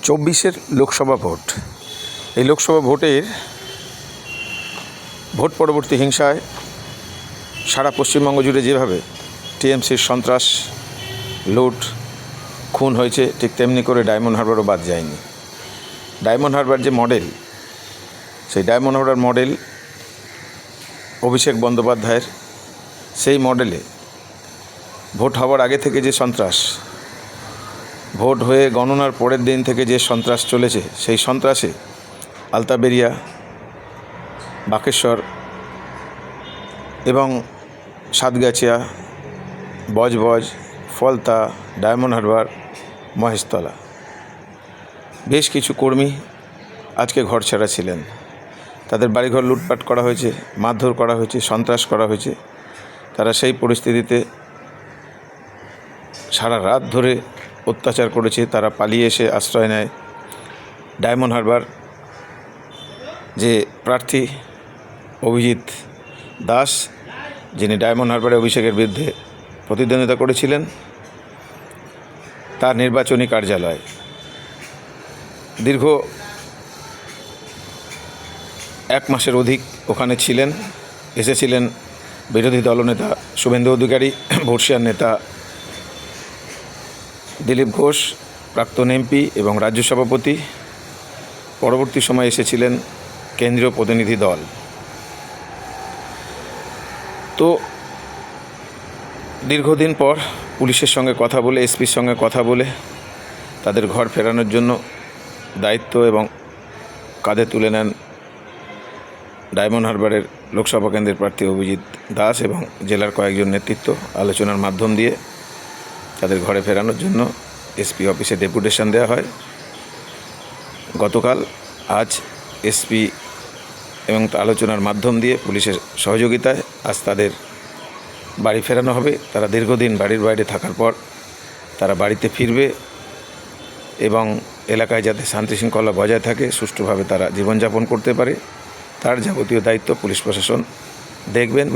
চব্বিশের লোকসভা ভোট। এই লোকসভা ভোটের ভোট পরবর্তী হিংসায় সারা পশ্চিমবঙ্গ জুড়ে যেভাবে টিএমসির সন্ত্রাস, লুট, খুন হয়েছে, ঠিক তেমনি করে ডায়মন্ড হারবারও বাদ যায়নি। ডায়মন্ড হারবার যে মডেল, সেই ডায়মন্ড হারবার মডেল অভিষেক বন্দ্যোপাধ্যায়ের, সেই মডেলে ভোট হওয়ার আগে থেকে যে সন্ত্রাস, ভোট হয়ে গণনার পরের দিন থেকে যে সন্ত্রাস চলেছে, সেই সন্ত্রাসে আলতাবেরিয়া, বাকেশ্বর এবং সাতগাছিয়া, বজবজ, ফলতা, ডায়মন্ড হারবার, মহেশতলা বেশ কিছু কর্মী আজকে ঘরছাড়া ছিলেন। তাদের বাড়িঘর লুটপাট করা হয়েছে, মারধর করা হয়েছে, সন্ত্রাস করা হয়েছে। তারা সেই পরিস্থিতিতে সারা রাত ধরে অত্যাচার করেছে। তারা পালিয়ে এসে আশ্রয় নেয় ডায়মন্ড হারবার যে প্রার্থী অভিজিৎ দাস, যিনি ডায়মন্ড হারবারে অভিষেকের বিরুদ্ধে প্রতিদ্বন্দ্বিতা করেছিলেন, তার নির্বাচনী কার্যালয়। দীর্ঘ 1 মাসের অধিক ওখানে ছিলেন। এসেছিলেন বিরোধী দলনেতা শুভেন্দু অধিকারী, বর্ষিয়ার নেতা দিলীপ ঘোষ, প্রাক্তন এমপি এবং রাজ্য সভাপতি। পরবর্তী সময়ে এসেছিলেন কেন্দ্রীয় প্রতিনিধি দল। তো দীর্ঘদিন পর পুলিশের সঙ্গে কথা বলে, এসপির সঙ্গে কথা বলে তাদের ঘর ফেরানোর জন্য দায়িত্ব এবং কাঁধে তুলে নেন ডায়মন্ড হারবারের লোকসভা কেন্দ্রের প্রার্থী অভিজিৎ দাস এবং জেলার কয়েকজন নেতৃত্ব। আলোচনার মাধ্যম দিয়ে তাদের ঘরে ফেরানোর জন্য এসপি অফিসে ডেপুটেশন দেওয়া হয় গতকাল। আজ এসপি এবং আলোচনার মাধ্যম দিয়ে পুলিশের সহযোগিতায় আজ তাদের বাড়ি ফেরানো হবে। তারা দীর্ঘদিন বাড়ির বাইরে থাকার পর তারা বাড়িতে ফিরবে এবং এলাকায় যাতে শান্তি শৃঙ্খলা বজায় থাকে, সুষ্ঠুভাবে তারা জীবনযাপন করতে পারে, তার যাবতীয় দায়িত্ব পুলিশ প্রশাসন দেখবেন।